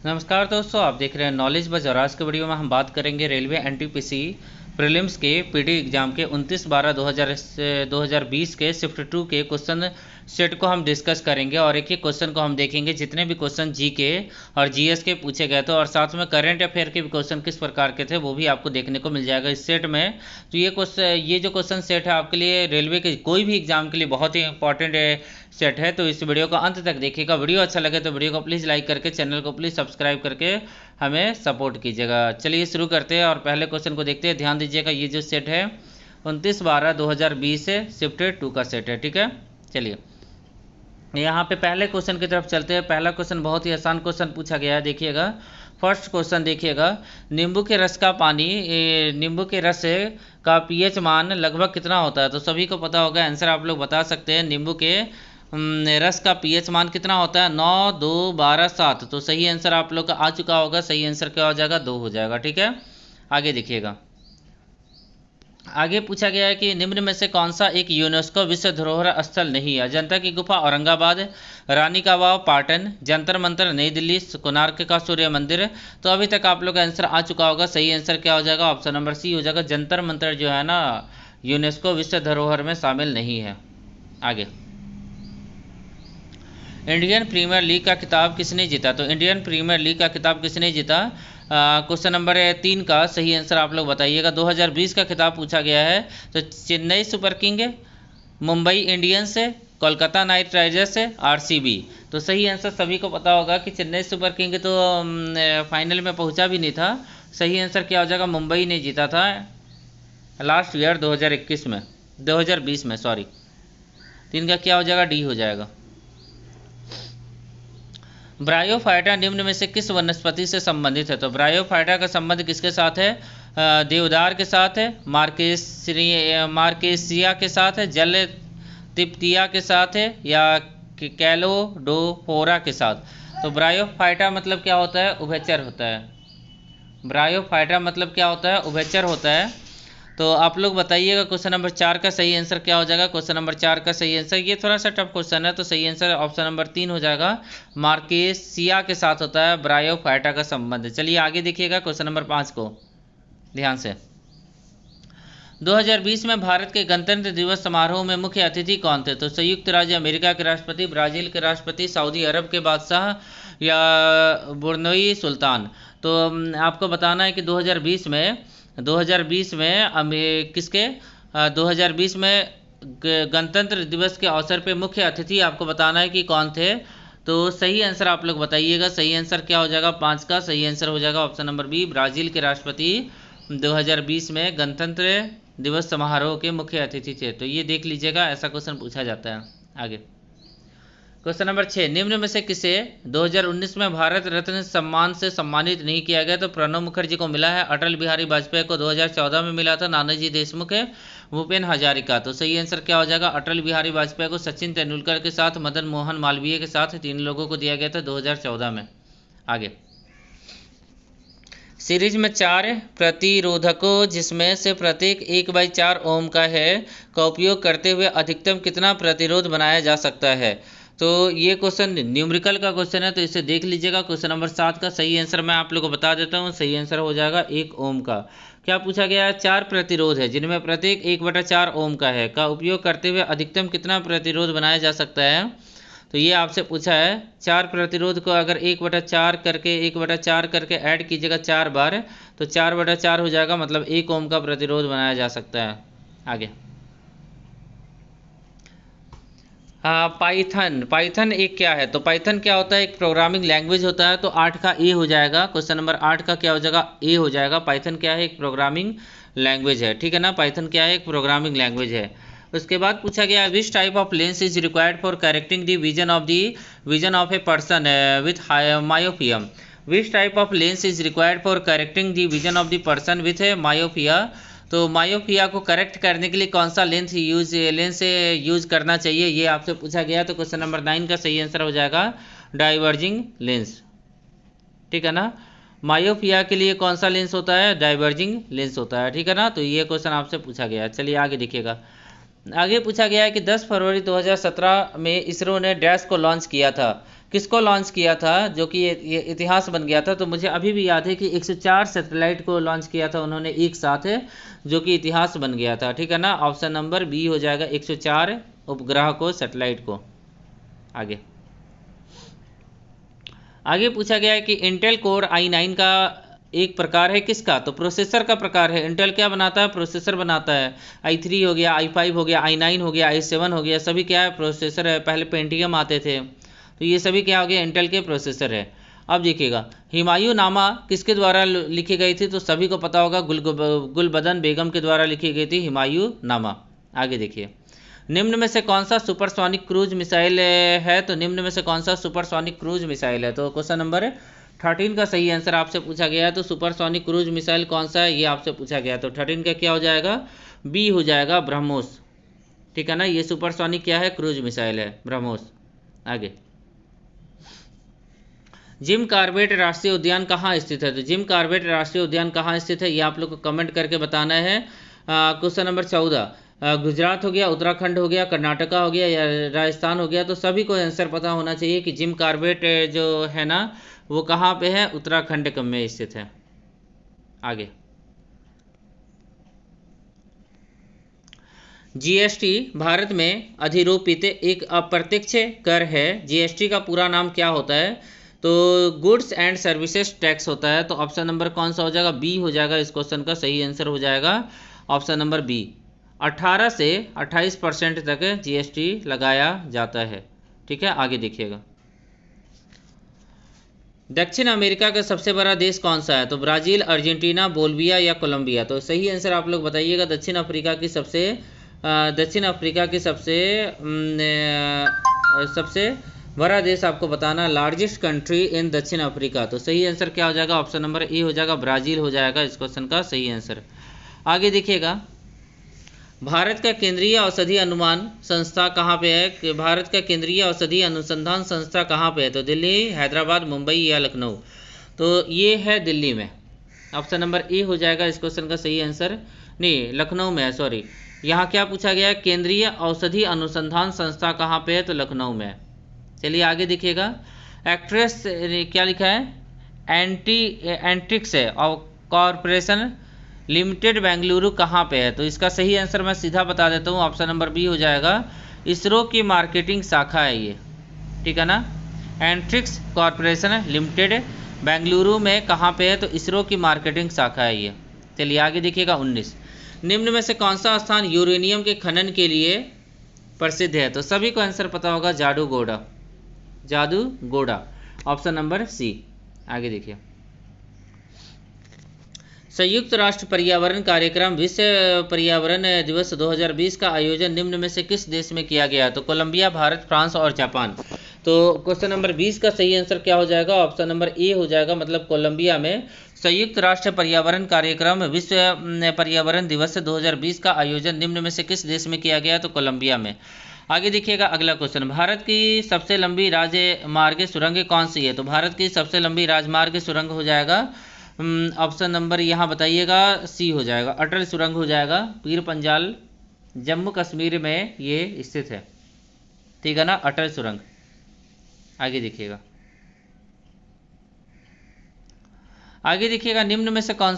नमस्कार दोस्तों, आप देख रहे हैं नॉलेज बज और आज के वीडियो में हम बात करेंगे रेलवे एनटीपीसी प्रीलिम्स के पीडी एग्जाम के 29/12/2020 के शिफ्ट 2 के क्वेश्चन सेट को हम डिस्कस करेंगे और एक एक क्वेश्चन को हम देखेंगे। जितने भी क्वेश्चन जी के और जीएस के पूछे गए थे और साथ में करंट अफेयर के भी क्वेश्चन किस प्रकार के थे वो भी आपको देखने को मिल जाएगा इस सेट में। तो ये जो क्वेश्चन सेट है आपके लिए रेलवे के कोई भी एग्जाम के लिए बहुत ही इंपॉर्टेंट सेट है। तो इस वीडियो को अंत तक देखिएगा। वीडियो अच्छा लगे तो वीडियो को प्लीज़ लाइक करके चैनल को प्लीज़ सब्सक्राइब करके हमें सपोर्ट कीजिएगा। चलिए शुरू करते हैं और पहले क्वेश्चन को देखते हैं। ध्यान दीजिएगा, ये जो सेट है 29/12/2020 से शिफ्ट 2 का सेट है। ठीक है, चलिए यहाँ पे पहले क्वेश्चन की तरफ चलते हैं। पहला क्वेश्चन बहुत ही आसान क्वेश्चन पूछा गया है, देखिएगा। फर्स्ट क्वेश्चन देखिएगा, नींबू के रस का पानी नींबू के रस का पीएच मान लगभग कितना होता है? तो सभी को पता होगा, आंसर आप लोग बता सकते हैं। नींबू के रस का पीएच मान कितना होता है? 9, 2, 12, 7। तो सही आंसर आप लोग का आ चुका होगा। सही आंसर क्या हो जाएगा? 2 हो जाएगा। ठीक है, आगे देखिएगा। आगे पूछा गया है कि निम्न में से कौन सा एक यूनेस्को विश्व धरोहर स्थल नहीं है? अजंता की गुफा औरंगाबाद, रानी का वाव पाटन, जंतर मंतर नई दिल्ली, कोणार्क का सूर्य मंदिर। तो अभी तक आप लोग का आंसर आ चुका होगा। सही आंसर क्या हो जाएगा? ऑप्शन नंबर सी हो जाएगा। जंतर मंतर जो है ना, यूनेस्को विश्व धरोहर में शामिल नहीं है। आगे, इंडियन प्रीमियर लीग का खिताब किसने जीता? तो इंडियन प्रीमियर लीग का खिताब किसने जीता? क्वेश्चन नंबर 3 का सही आंसर आप लोग बताइएगा। 2020 का खिताब पूछा गया है। तो Chennai super king, Mumbai Indians, Kolkata night Riders, RCB. तो सही आंसर सभी को पता होगा कि चेन्नई सुपर किंग तो फाइनल में पहुंचा भी नहीं था। सही आंसर क्या हो जाएगा? मुंबई ने जीता था लास्ट ईयर 2020 में सॉरी। 3 का क्या हो जाएगा? डी हो जाएगा। ब्रायोफाइटा निम्न में से किस वनस्पति से संबंधित है? तो ब्रायोफाइटा का संबंध किसके साथ है? देवदार के साथ है, मार्केसिया के साथ है, जल तिप्तिया के साथ है, या कैलोडोफोरा के साथ। तो ब्रायोफाइटा मतलब क्या होता है? उभयचर होता है। ब्रायोफाइटा मतलब क्या होता है? उभयचर होता है। तो आप लोग बताइएगा क्वेश्चन नंबर 4 का सही आंसर क्या हो जाएगा? क्वेश्चन नंबर 4 का सही आंसर, ये थोड़ा सा टफ क्वेश्चन है, तो सही आंसर ऑप्शन नंबर 3 हो जाएगा। मार्केसिया के साथ होता है ब्रायोफाइटा का संबंध। चलिए आगे देखिएगा क्वेश्चन नंबर 5 को ध्यान से। 2020 में भारत के गणतंत्र दिवस समारोह में मुख्य अतिथि कौन थे? तो संयुक्त राज्य अमेरिका के राष्ट्रपति, ब्राजील के राष्ट्रपति, सऊदी अरब के बादशाह, या ब्रुनई सुल्तान। तो आपको बताना है कि 2020 में 2020 में गणतंत्र दिवस के अवसर पे मुख्य अतिथि आपको बताना है कि कौन थे। तो सही आंसर आप लोग बताइएगा। सही आंसर क्या हो जाएगा? 5 का सही आंसर हो जाएगा ऑप्शन नंबर बी। ब्राज़ील के राष्ट्रपति 2020 में गणतंत्र दिवस समारोह के मुख्य अतिथि थे। तो ये देख लीजिएगा, ऐसा क्वेश्चन पूछा जाता है। आगे क्वेश्चन नंबर 6, निम्न में से किसे 2019 में भारत रत्न सम्मान से सम्मानित नहीं किया गया? तो प्रणब मुखर्जी को मिला है, अटल बिहारी वाजपेयी को 2014 में मिला था, नानाजी देशमुख है, भूपेन हजारिका। तो सही आंसर क्या हो जाएगा? अटल बिहारी वाजपेयी को सचिन तेंदुलकर के साथ, मदन मोहन मालवीय के साथ 3 लोगों को दिया गया था 2014 में। आगे, सीरीज में 4 प्रतिरोधकों जिसमें से प्रत्येक 1/4 ओम का है का उपयोग करते हुए अधिकतम कितना प्रतिरोध बनाया जा सकता है? तो ये क्वेश्चन न्यूमेरिकल का क्वेश्चन है, तो इसे देख लीजिएगा। क्वेश्चन नंबर 7 का सही आंसर मैं आप लोग को बता देता हूँ। सही आंसर हो जाएगा 1 ओम का। क्या पूछा गया है? 4 प्रतिरोध है जिनमें प्रत्येक 1/4 ओम का है का उपयोग करते हुए अधिकतम कितना प्रतिरोध बनाया जा सकता है? तो ये आपसे पूछा है। 4 प्रतिरोध को अगर 1/4 करके ऐड कीजिएगा 4 बार, तो 4/4 हो जाएगा, मतलब 1 ओम का प्रतिरोध बनाया जा सकता है। आगे, पाइथन एक क्या है? तो पाइथन क्या होता है? एक प्रोग्रामिंग लैंग्वेज होता है। तो 8 का ए हो जाएगा। क्वेश्चन नंबर 8 का क्या हो जाएगा? ए हो जाएगा। पाइथन क्या है? एक प्रोग्रामिंग लैंग्वेज है। ठीक है ना, पाइथन क्या है? एक प्रोग्रामिंग लैंग्वेज है। उसके बाद पूछा गया, which type of lens is required for correcting the vision of a person with myopia? Which type of lens is required for correcting the vision of the person with myopia? तो myopia को correct करने के लिए कौन सा lens use करना चाहिए, ये आपसे पूछा गया। तो क्वेश्चन नंबर 9 का सही आंसर हो जाएगा डाइवर्जिंग लेंस। ठीक है ना, मायोपिया के लिए कौन सा लेंस होता है? डाइवर्जिंग लेंस होता है। ठीक है ना, तो ये क्वेश्चन आपसे पूछा गया है। चलिए आगे देखिएगा। आगे पूछा गया है कि 10 फरवरी 2017 में इसरो ने डैश को लॉन्च किया था। किसको लॉन्च किया था, जो कि ये इतिहास बन गया था। तो मुझे अभी भी याद है कि 104 सैटेलाइट को लॉन्च किया था उन्होंने एक साथ, जो कि इतिहास बन गया था। ठीक है ना, ऑप्शन नंबर बी हो जाएगा, 104 उपग्रह को, सैटेलाइट को। आगे आगे पूछा गया है कि इंटेल कोर i9 का एक प्रकार है किसका, तो प्रोसेसर का प्रकार है। इंटेल क्या बनाता है, प्रोसेसर बनाता है। i3 हो गया, i5 हो गया, i9 हो गया, i7 हो गया, सभी क्या है, प्रोसेसर है। पहले पेंटियम आते थे, तो ये सभी क्या हो गया, इंटेल के प्रोसेसर है। अब देखिएगा, हुमायूं नामा किसके द्वारा लिखी गई थी, तो सभी को पता होगा, गुलबदन बेगम के द्वारा लिखी गई थी हुमायूं नामा। आगे देखिए, निम्न में से कौन सा सुपरसोनिक क्रूज मिसाइल है, तो निम्न में से कौन सा सुपरसोनिक क्रूज मिसाइल है, तो क्वेश्चन नंबर 13 का सही आंसर आपसे पूछा गया है। तो सुपरसोनिक क्रूज मिसाइल कौन सा है, ये आपसे पूछा गया। तो 13 का क्या हो जाएगा, बी हो जाएगा, ब्रह्मोस। ठीक है ना, ये सुपरसोनिक क्या है, क्रूज मिसाइल है, ब्रह्मोस। आगे, जिम कॉर्बेट राष्ट्रीय उद्यान कहाँ स्थित है, तो जिम कॉर्बेट राष्ट्रीय उद्यान कहाँ स्थित है, ये आप लोग को कमेंट करके बताना है। क्वेश्चन नंबर 14, गुजरात हो गया, उत्तराखंड हो गया, कर्नाटका हो गया या राजस्थान हो गया, तो सभी को आंसर पता होना चाहिए कि जिम कॉर्बेट जो है ना वो कहाँ पे है, उत्तराखंड में स्थित है। आगे, जीएसटी भारत में अधिरोपित एक अप्रत्यक्ष कर है। जीएसटी का पूरा नाम क्या होता है, तो गुड्स एंड सर्विसेज टैक्स होता है। तो ऑप्शन नंबर कौन सा हो जाएगा, बी हो जाएगा, इस क्वेश्चन का सही आंसर हो जाएगा ऑप्शन नंबर बी। 18 से 28% तक जीएसटी लगाया जाता है। ठीक है, आगे देखिएगा, दक्षिण अमेरिका का सबसे बड़ा देश कौन सा है, तो ब्राज़ील, अर्जेंटीना, बोलिविया या कोलंबिया। तो सही आंसर आप लोग बताइएगा। दक्षिण अफ्रीका की सबसे बड़ा देश आपको बताना, लार्जेस्ट कंट्री इन दक्षिण अफ्रीका। तो सही आंसर क्या हो जाएगा, ऑप्शन नंबर ए हो जाएगा, ब्राज़ील हो जाएगा इस क्वेश्चन का सही आंसर। आगे देखिएगा, भारत का केंद्रीय औषधि अनुमान संस्था कहाँ पे है, कि भारत का केंद्रीय औषधि अनुसंधान संस्था कहाँ पे है, तो दिल्ली, हैदराबाद, मुंबई या लखनऊ। तो ये है दिल्ली में, ऑप्शन नंबर ए हो जाएगा इस क्वेश्चन का सही आंसर। नहीं, लखनऊ में है, सॉरी। यहाँ क्या पूछा गया है, केंद्रीय औषधि अनुसंधान संस्था कहाँ पे है, तो लखनऊ में है। चलिए आगे देखिएगा, एक्ट्रेस क्या लिखा है, एंट्रिक्स है और कॉरपोरेशन लिमिटेड बेंगलुरु कहाँ पे है, तो इसका सही आंसर मैं सीधा बता देता हूँ, ऑप्शन नंबर बी हो जाएगा, इसरो की मार्केटिंग शाखा है ये। ठीक है ना, एंट्रिक्स कॉरपोरेशन लिमिटेड बेंगलुरु में कहाँ पे है, तो इसरो की मार्केटिंग शाखा है ये। चलिए आगे देखिएगा, 19, निम्न में से कौन सा स्थान यूरेनियम के खनन के लिए प्रसिद्ध है, तो सभी को आंसर पता होगा, Jadugoda, Jadugoda, option number C. आगे देखिए, संयुक्त राष्ट्र पर्यावरण कार्यक्रम विश्व पर्यावरण दिवस 2020 का आयोजन निम्न में से किस देश में किया गया, तो कोलंबिया, भारत, फ्रांस और जापान। तो क्वेश्चन नंबर 20 का सही आंसर क्या हो जाएगा, ऑप्शन नंबर ए हो जाएगा, मतलब कोलंबिया में संयुक्त राष्ट्र पर्यावरण कार्यक्रम विश्व पर्यावरण दिवस 2020 का आयोजन निम्न में से किस देश में किया गया, तो कोलंबिया में। आगे देखिएगा, अगला क्वेश्चन, भारत की सबसे लंबी राजमार्ग सुरंग कौन सी है, तो भारत की सबसे लंबी राजमार्ग सुरंग हो जाएगा, ऑप्शन नंबर यहाँ बताइएगा, सी हो जाएगा, अटल सुरंग हो जाएगा, पीर पंजाल, जम्मू कश्मीर में ये स्थित है। ठीक है ना, अटल सुरंग। आगे देखिएगा, निम्न में से कौन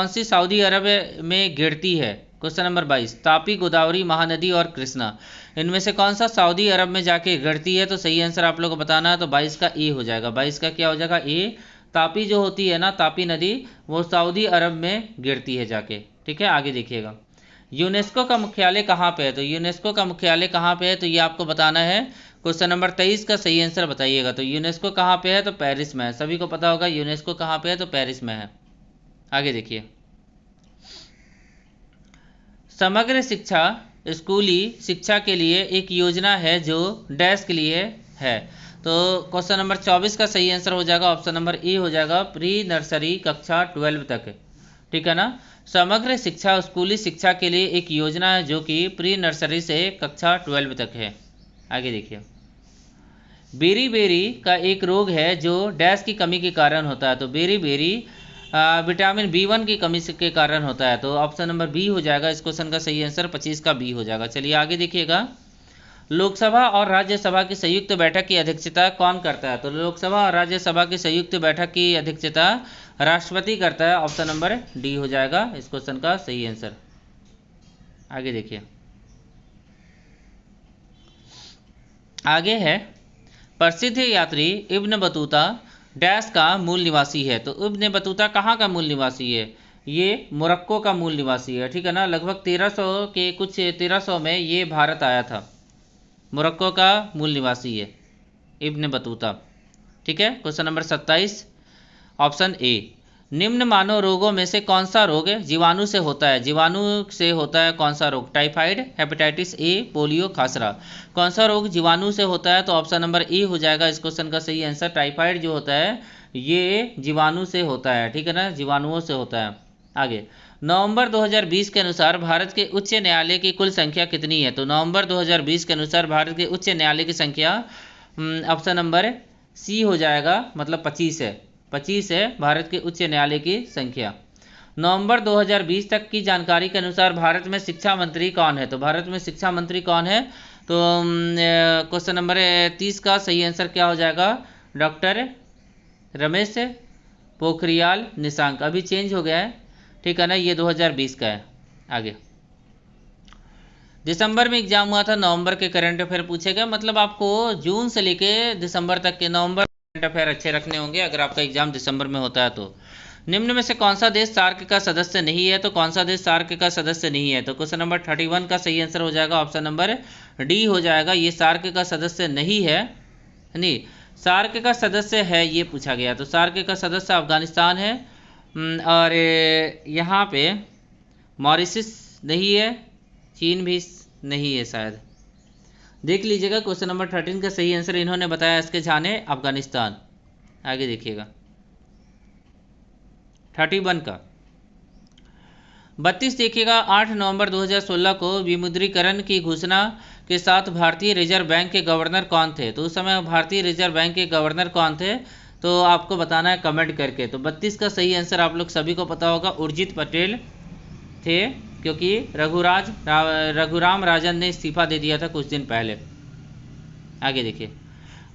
सी सऊदी अरब में गिरती है, क्वेश्चन नंबर 22, तापी, गोदावरी, महानदी और कृष्णा। इनमें से कौन सा सऊदी अरब में जाके गिरती है, तो सही आंसर आप लोगों को बताना है। तो 22 का ए हो जाएगा, 22 का क्या हो जाएगा, ए। तापी जो होती है ना, तापी नदी, वो सऊदी अरब में गिरती है जाके। ठीक है, आगे देखिएगा, यूनेस्को का मुख्यालय कहाँ पे है, तो यूनेस्को का मुख्यालय कहाँ पे है, तो ये आपको बताना है। क्वेश्चन नंबर 23 का सही आंसर बताइएगा। तो यूनेस्को कहाँ पे है, तो पेरिस में है, सभी को पता होगा यूनेस्को कहाँ पे है, तो पेरिस में है। आगे देखिए, समग्र शिक्षा स्कूली शिक्षा के लिए एक योजना है जो डैश के लिए है। तो क्वेश्चन नंबर 24 का सही आंसर हो जाएगा, ऑप्शन नंबर ए हो जाएगा, प्री नर्सरी कक्षा 12 तक। ठीक है ना, समग्र शिक्षा स्कूली शिक्षा के लिए एक योजना है जो कि प्री नर्सरी से कक्षा 12 तक है। आगे देखिए, बेरी का एक रोग है जो डैश की कमी के कारण होता है। तो बेरी विटामिन B1 की कमी के कारण होता है। तो ऑप्शन नंबर बी हो जाएगा इस क्वेश्चन का सही आंसर, 25 का बी हो जाएगा। चलिए आगे देखिएगा, लोकसभा और राज्यसभा की संयुक्त बैठक की अध्यक्षता कौन करता है? तो लोकसभा और राज्यसभा की संयुक्त बैठक की अध्यक्षता राष्ट्रपति करता है। ऑप्शन नंबर डी हो जाएगा इस क्वेश्चन का सही आंसर। आगे देखिए, आगे है प्रसिद्ध यात्री इब्न बतूता डैश का मूल निवासी है। तो इब्न बतूता कहाँ का मूल निवासी है? ये मोरक्को का मूल निवासी है, ठीक है ना। लगभग 1300 में ये भारत आया था। मोरक्को का मूल निवासी है इब्न बतूता, ठीक है। क्वेश्चन नंबर 27 ऑप्शन ए, निम्न मानव रोगों में से कौन सा रोग जीवाणु से होता है? जीवाणु से होता है कौन सा रोग? टाइफाइड, हेपेटाइटिस ए, पोलियो, खासरा। कौन सा रोग जीवाणु से होता है? तो ऑप्शन नंबर ए हो जाएगा इस क्वेश्चन का सही आंसर। टाइफाइड जो होता है ये जीवाणु से होता है, ठीक है ना, जीवाणुओं से होता है। आगे, नवंबर 2020 के अनुसार भारत के उच्च न्यायालय की कुल संख्या कितनी है? तो नवंबर 2020 के अनुसार भारत के उच्च न्यायालय की संख्या ऑप्शन नंबर सी हो जाएगा, मतलब 25 है। 25 है भारत के उच्च न्यायालय की संख्या। नवंबर 2020 तक की जानकारी के अनुसार भारत में शिक्षा मंत्री कौन है? तो भारत में शिक्षा मंत्री कौन है? तो क्वेश्चन नंबर 30 का सही आंसर क्या हो जाएगा? डॉक्टर रमेश पोखरियाल निशंक। अभी चेंज हो गया है, ठीक है ना, ये 2020 का है। आगे, दिसंबर में एग्जाम हुआ था, नवंबर के करंट अफेयर पूछे गए, मतलब आपको जून से लेके दिसंबर तक के नवंबर करंट अफेयर अच्छे रखने होंगे अगर आपका एग्जाम दिसंबर में होता है तो। निम्न में से कौन सा देश सार्क का सदस्य नहीं है? तो कौन सा देश सार्क का सदस्य नहीं है? तो क्वेश्चन नंबर 31 का सही आंसर हो जाएगा ऑप्शन नंबर डी हो जाएगा। ये सार्क का सदस्य नहीं है, नहीं सार्क का सदस्य है ये पूछा गया। तो सार्क का सदस्य अफगानिस्तान है, और यहाँ पे मॉरिशस नहीं है, चीन भी नहीं है शायद। देख लीजिएगा, क्वेश्चन नंबर 13 का सही आंसर इन्होंने बताया एसके झा ने, अफगानिस्तान। आगे देखिएगा 31 का 32 देखिएगा, 8 नवंबर 2016 को विमुद्रीकरण की घोषणा के साथ भारतीय रिजर्व बैंक के गवर्नर कौन थे? तो उस समय भारतीय रिजर्व बैंक के गवर्नर कौन थे? तो आपको बताना है कमेंट करके। तो 32 का सही आंसर आप लोग सभी को पता होगा, उर्जित पटेल थे, क्योंकि रघुराम राजन ने इस्तीफा दे दिया था कुछ दिन पहले। आगे देखिए,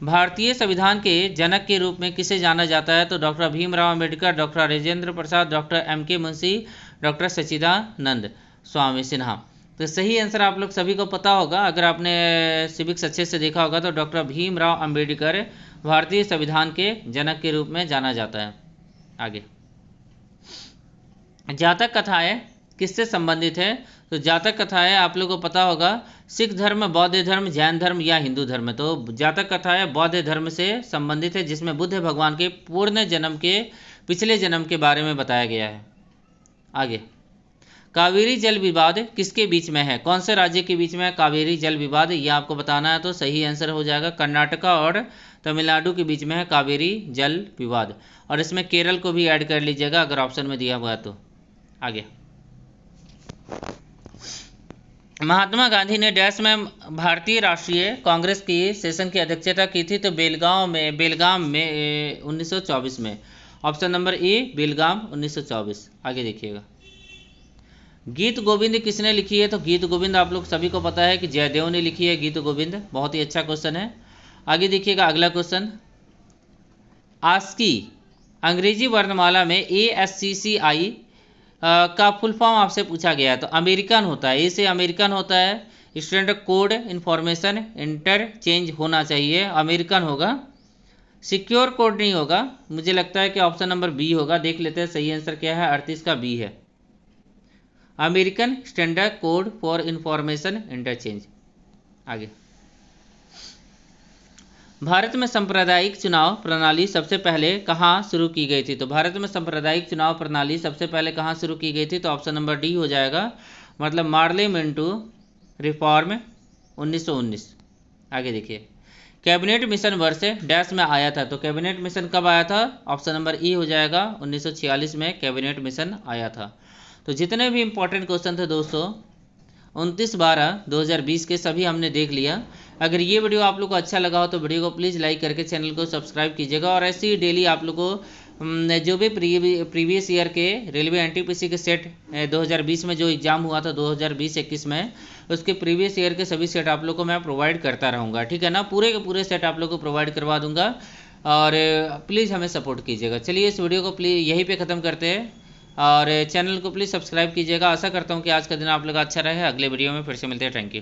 भारतीय संविधान के जनक के रूप में किसे जाना जाता है? तो doctor Bhimrao Ambedkar, doctor Rajendra Prasad, doctor M.K. Munshi, doctor सच्चिदानंद स्वामी सिन्हा। तो सही आंसर आप लोग सभी को पता होगा, अगर आपने सिविक्स अच्छे से देखा होगा तो डॉक्टर भीमराव अंबेडकर भारतीय संविधान के जनक के रूप में जाना जाता है। आगे, जातक कथाएं किससे संबंधित है? तो जातक कथाएं आप लोगों को पता होगा सिख धर्म, बौद्ध धर्म, जैन धर्म या हिंदू धर्म। तो जातक कथाएं बौद्ध धर्म से संबंधित है, जिसमें बुद्ध भगवान के पूर्ण जन्म के पिछले जन्म के बारे में बताया गया है। आगे, कावेरी जल विवाद किसके बीच में है? कौन से राज्य के बीच में है कावेरी जल विवाद? ये आपको बताना है। तो सही आंसर हो जाएगा कर्नाटका और तमिलनाडु के बीच में है कावेरी जल विवाद, और इसमें केरल को भी ऐड कर लीजिएगा अगर ऑप्शन में दिया हुआ है तो। आगे, महात्मा गांधी ने डैश में भारतीय राष्ट्रीय कांग्रेस की सेशन की अध्यक्षता की थी? तो बेलगाम में 1924 में। ऑप्शन नंबर ए बेलगाम 1924। आगे देखिएगा, गीत गोविंद किसने लिखी है? तो गीत गोविंद आप लोग सभी को पता है कि जयदेव ने लिखी है गीत गोविंद। बहुत ही अच्छा क्वेश्चन है। आगे देखिएगा अगला क्वेश्चन, आस्की अंग्रेजी वर्णमाला में ASCII का फुल फॉर्म आपसे पूछा गया है। तो अमेरिकन होता है, ए से अमेरिकन होता है, स्टैंडर्ड कोड इन्फॉर्मेशन इंटरचेंज होना चाहिए, अमेरिकन होगा, सिक्योर कोड नहीं होगा। मुझे लगता है कि ऑप्शन नंबर बी होगा, देख लेते हैं सही आंसर क्या है। 38 का बी है, American standard code for information interchange. आगे, भारत में सांप्रदायिक चुनाव प्रणाली सबसे पहले कहाँ शुरू की गई थी? तो भारत में सांप्रदायिक चुनाव प्रणाली सबसे पहले कहाँ शुरू की गई थी? तो ऑप्शन नंबर डी हो जाएगा, मतलब पार्लियामेंटू रिफॉर्म 1919। आगे देखिए, कैबिनेट मिशन वर्ष डैश में आया था? तो कैबिनेट मिशन कब आया था? ऑप्शन नंबर ई हो जाएगा, 1946 में कैबिनेट मिशन आया था। तो जितने भी इंपॉर्टेंट क्वेश्चन थे दोस्तों 29/12/2020 के सभी हमने देख लिया। अगर ये वीडियो आप लोग को अच्छा लगा हो तो वीडियो को प्लीज़ लाइक करके चैनल को सब्सक्राइब कीजिएगा, और ऐसे ही डेली आप लोग को जो भी प्रीवियस ईयर के रेलवे एनटीपीसी के सेट 2020 में जो एग्ज़ाम हुआ था 2020-21 में, उसके प्रीवियस ईयर के सभी सेट आप लोग को मैं प्रोवाइड करता रहूँगा, ठीक है ना। पूरे के पूरे सेट आप लोग को प्रोवाइड करवा दूंगा और प्लीज़ हमें सपोर्ट कीजिएगा। चलिए इस वीडियो को प्लीज़ यहीं पे ख़त्म करते हैं और चैनल को प्लीज़ सब्सक्राइब कीजिएगा। आशा करता हूँ कि आज का दिन आप लोग का अच्छा रहे। अगले वीडियो में फिर से मिलते हैं। Thank you.